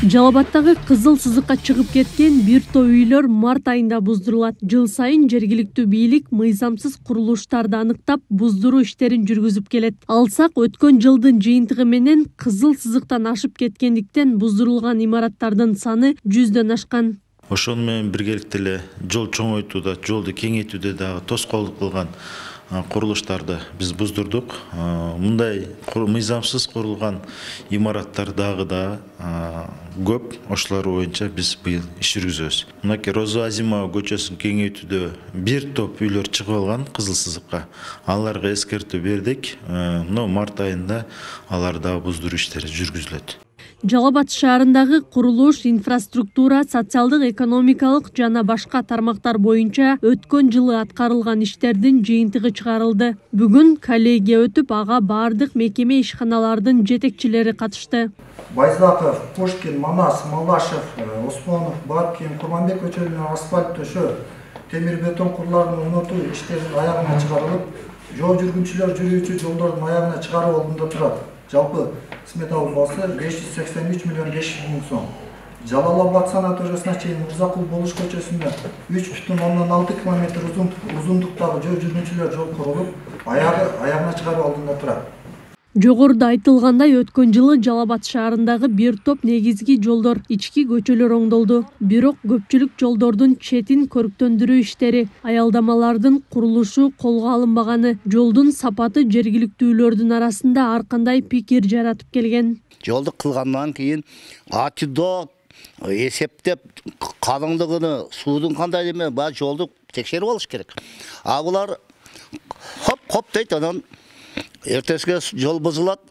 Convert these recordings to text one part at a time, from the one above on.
Жалал Абадтагы кызыл сызыкка чыгып кеткен бир топ үйлөр март айында буздурулат. Жыл сайын жергиликтүү бийлик мыйзамсыз курулуштарды аныктап, буздуруу иштерин жүргүзүп келет. Алсак, өткөн жылдын жыйынтыгы менен кызыл сызыктан ашып кеткендиктен буздурулган имараттардын саны 100дөн ашкан. Ошону менен биргеликте эле жол чоңойтууда, жолду кеңейтүүдө дагы тоскоолдук кылган курулуштарды биз буздурдук. Мындай мыйзамсыз курулган имараттар дагы да көп. Ошолор боюнча биз быйыл иш жүргүзөбүз. Мынакей Роза Азимова көчөсүн кеңейтүүдө бир топ үйлөр чыгып алган кызыл сызыкка. Аларга эскертүү бердик. Март айында алар дагы буздуруу иштери жүргүзүлөт. Жалал Абад шаарындагы курулуш, инфраструктура, социалдык, экономикалык жана башка тармактар боюнча өткөн жылы аткарылган иштердин жыйынтыгы чыгарылды. Бүгүн коллегия өтүп, ага бардык мекеме ишканалардын жетекчилери катышты. Байзаков, Пушкин, Манас, Малашев, Осмонов, Баркин, Курманбек көчөлүнөн асфальт төшөө, темир бетон курларын орнотуу иштеринин аягына чыгарылып, жол жүргүнчүлөр жүрүүчү жолдордун аягына чыгаруу алдында турат. Жалпы сметалык басы 583 миллион 500 миң сом. Жалал Абад санаториясына чейин Мырзакул Болуш көчөсүндө 3,6 километр узундуктагы жол жүргүнчүлөр жол курулуп, аягына чыгаруу алдында турат. Жогоруда айтылгандай, өткөн жылы Жалал Абад шаарындагы бир топ негизги жолдор, ички көчөлөр оңдолду. Бирок көпчүлүк жолдордун четин көрктөндүрүү иштери, аялдамалардын курулушу колго алынбаганы, жолдун сапаты жергиликтүүлөрдүн арасында ар кандай пикир жаратып келген. Жолду кылгандан кийин атидо эсептеп калыңдыгыны, суудун кандай эме, баа жолду текшерип алыш керек. Булар хоп дейт, анан эртесиге жол бузулат,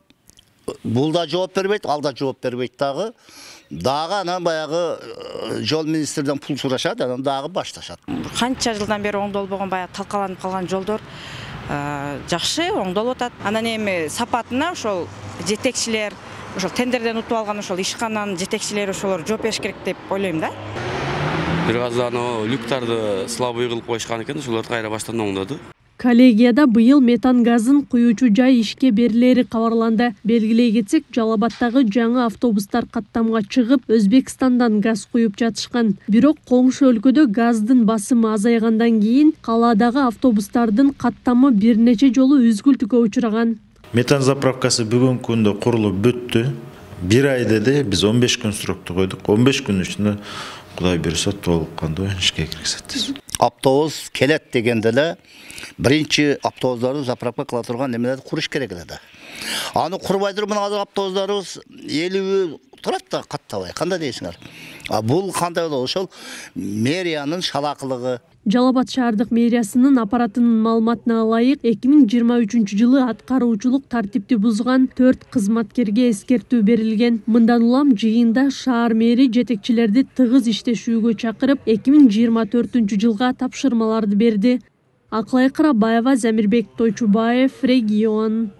бул да жооп бербейт, ал да жооп бербейт дагы анан баягы жол министрден пул сурашат, анан дагы башташат. Канча жылдан бери оңдолбогон, баягы талкаланып калган жолдор жакшы оңдолуп атат. Анан эми сапатына ошол жетекчилер, ошол тендерден утуп алган ошол ишкананын жетекчилери ошолор жооп бериш керек деп ойлойм да. Бир аз люктарды слабый кылып коюшкан экен, ошолорду кайра баштан оңдоду. Коллегияда быйыл метан газын куюучу жай ишке берилери кабарланды. Белгилей кетсек, Жалал Абадтагы жаңы автобустар каттамга чыгып, Өзбекстандан газ куюп жатышкан. Бирок коңшу өлкөдө газдын басымы азайгандан кийин калаадагы автобустардын каттамы бир нече жолу үзгүлтүккө учураган. Метан заправкасы бүгүнкү күндө курулуп бүттү. Бир ай деди, биз 15 күн срокту койдук. 15 күн ичинде Кудай буйруса толук кандуу ишке киргизет. Автобус келет дегенде эле биринчи автобустарды заправка кыла турган немелерди куруш керек эле да. Аны курбай туруп мына азыр автобустарыбыз 50 турат да каттабай. Кандай дейсиңер? Бул кандай болот? Ошол мэриянын шалакылыгы. Жалал Абад шаардык мэриясынын аппаратынын маалыматына ылайык, 2023-жылы аткаруучулук тартипти бузган 4 кызматкерге эскертүү берилген. Мындан улам жыйында шаар мэри жетекчилерди тыгыз иштешүүгө чакырып, 2024-жылга тапшырмаларды берди. Акылай Карабаева, Замирбек Тойчубаев, Регион.